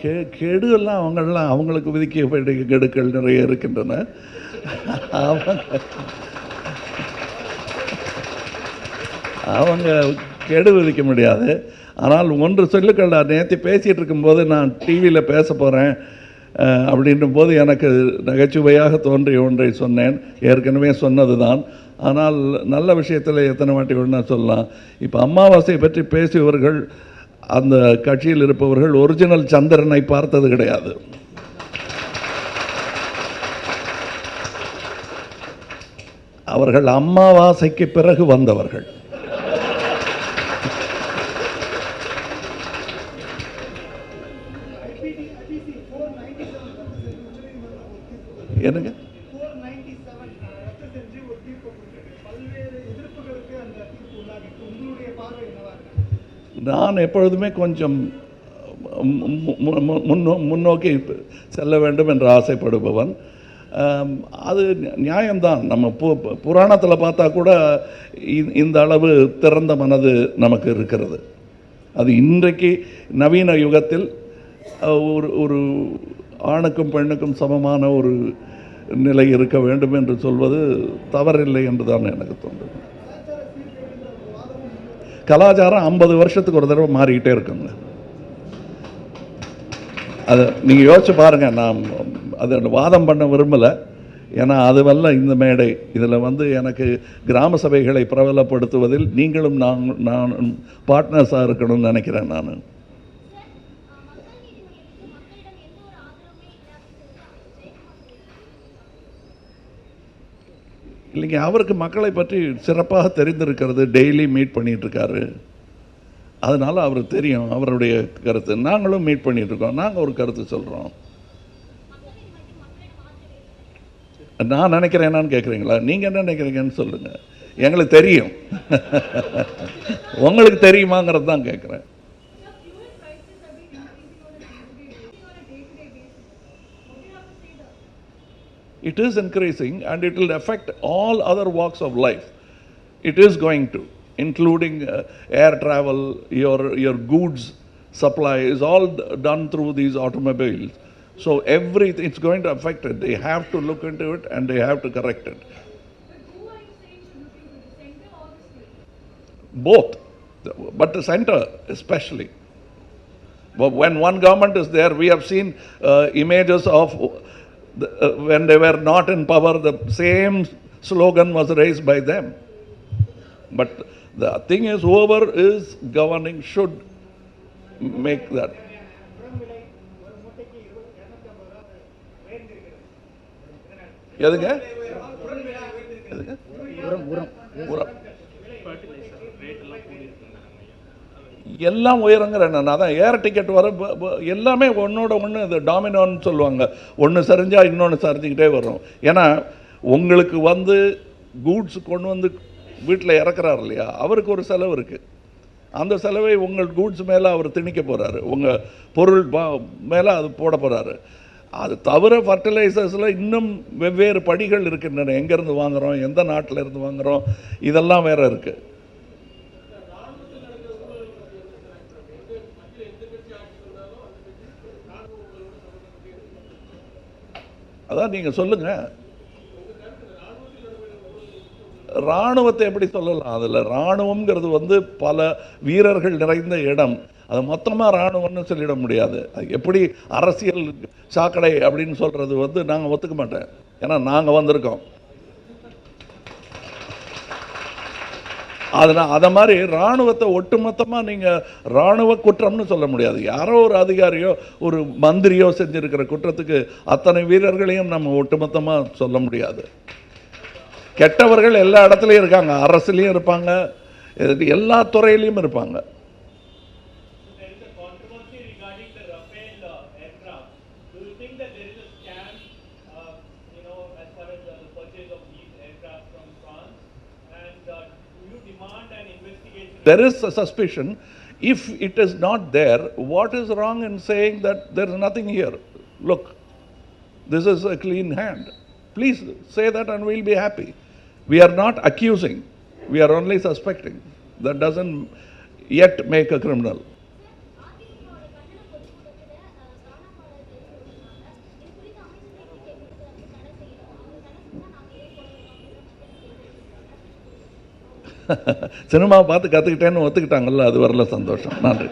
கெடுலாம் அவங்களுக்கு விதிக்க வேண்டிய கெடுக்கள் நிறைய இருக்கின்றன. அவங்க கெடு விதிக்க முடியாது. ஆனால் ஒன்று சொல்லுக்கள், நேற்று பேசிகிட்டு இருக்கும்போது நான் டிவியில் பேச போகிறேன் அப்படின்ற போது எனக்கு நகைச்சுவையாக தோன்றிய ஒன்றை சொன்னேன். ஏற்கனவே சொன்னது தான், ஆனால் நல்ல விஷயத்தில் எத்தனை வாட்டி ஒன்றா சொல்லலாம். இப்போ அமாவாசை பற்றி பேசியவர்கள், அந்த கட்சியில் இருப்பவர்கள் ஒரிஜினல் சந்திரனை பார்த்தது கிடையாது. அவர்கள் அமாவாசைக்கு பிறகு வந்தவர்கள். என்னங்க? நான் எப்பொழுதுமே கொஞ்சம் முன்னோக்கி செல்ல வேண்டும் என்று ஆசைப்படுபவன். அது நியாயம்தான். நம்ம புராணத்தில் பார்த்தா கூட இந்த அளவு திறந்த மனது நமக்கு இருக்கிறது. அது இன்றைக்கு நவீன யுகத்தில் ஒரு ஆணுக்கும் பெண்ணுக்கும் சமமான ஒரு நிலை இருக்க வேண்டும் என்று சொல்வது தவறில்லை என்று தான் எனக்கு தோன்றுது. கலாச்சாரம் 50 வருஷத்துக்கு ஒரு தடவை மாறிக்கிட்டே இருக்குங்க. அதை நீங்கள் யோசிச்சு பாருங்கள். நான் அதை வாதம் பண்ண விரும்பலை, ஏன்னா அதுவல்ல இந்த மேடை. இதில் எனக்கு கிராம சபைகளை பிரபலப்படுத்துவதில் நீங்களும் நான் பார்ட்னர்ஸாக இருக்கணும்னு நினைக்கிறேன். நான் இல்லைங்க, அவருக்கு மக்களை பற்றி சிறப்பாக தெரிந்திருக்கிறது. டெய்லி மீட் பண்ணிகிட்ருக்காரு. அதனால் அவருக்கு தெரியும் அவருடைய கருத்து. நாங்களும் மீட் பண்ணிகிட்ருக்கோம். நாங்கள் ஒரு கருத்து சொல்கிறோம். நான் நினைக்கிறேன் என்னன்னு கேட்குறீங்களா? நீங்கள் என்ன நினைக்கிறீங்கன்னு சொல்லுங்கள். எங்களுக்கு தெரியும். உங்களுக்கு தெரியுமாங்கிறது தான் கேட்குறேன். It is increasing and it will affect all other walks of life. It is going to, including air travel, your goods supply is all done through these automobiles. So everything, it's going to affect it. They have to look into it and they have to correct it. Both, but the center especially. But when one government is there, we have seen images of when they were not in power, the same slogan was raised by them. But the thing is, whoever is governing should make that. எதுங்க? எல்லாம் உயரங்கிறேன் நான். அதான் ஏர் ticket வர எல்லாமே ஒன்றோட ஒன்று இந்த டாமினோன்னு சொல்லுவாங்க. ஒன்று சரிஞ்சால் இன்னொன்று சரிஞ்சிக்கிட்டே வரும். ஏன்னா உங்களுக்கு கூட்ஸ் கொண்டு வந்து வீட்டில் இறக்குறாரு இல்லையா, அவருக்கு ஒரு செலவு இருக்குது. அந்த செலவை உங்கள் கூட்ஸ் மேலே அவர் திணிக்க போகிறாரு, உங்கள் பொருள் மேலே அது போட போகிறாரு. அது தவிர ஃபர்டிலைசர்ஸில் இன்னும் வெவ்வேறு படிகள் இருக்கின்றன. எங்கேருந்து வாங்குகிறோம், எந்த நாட்டில் இருந்து வாங்குகிறோம், இதெல்லாம் வேறு இருக்குது. அதான் நீங்கள் சொல்லுங்கள். இராணுவத்தை எப்படி சொல்லலாம்? அதில் இராணுவங்கிறது பல வீரர்கள் நிறைந்த இடம். அது மொத்தமாக இராணுவம்னு சொல்லிட முடியாது. அது எப்படி அரசியல் சாக்கடை அப்படின்னு சொல்கிறது நாங்கள் ஒத்துக்க மாட்டேன். ஏன்னா நாங்கள் வந்திருக்கோம். அதனால் அதை மாதிரி இராணுவத்தை ஒட்டுமொத்தமாக நீங்கள் இராணுவ குற்றம்னு சொல்ல முடியாது. யாரோ ஒரு அதிகாரியோ ஒரு மந்திரியோ செஞ்சுருக்கிற குற்றத்துக்கு அத்தனை வீரர்களையும் நம்ம ஒட்டுமொத்தமாக சொல்ல முடியாது. கெட்டவர்கள் எல்லா இடத்துலையும் இருக்காங்க. அரசுலேயும் இருப்பாங்க, எல்லா துறையிலையும் இருப்பாங்க. There is a suspicion. If it is not there, what is wrong in saying that there is nothing here? Look, this is a clean hand. Please say that and we'll be happy. We are not accusing. We are only suspecting. That doesn't yet make a criminal. சினிமாவை பார்த்து கற்றுக்கிட்டேன்னு ஒத்துக்கிட்டாங்கல்ல, அது வரல சந்தோஷம். நன்றி.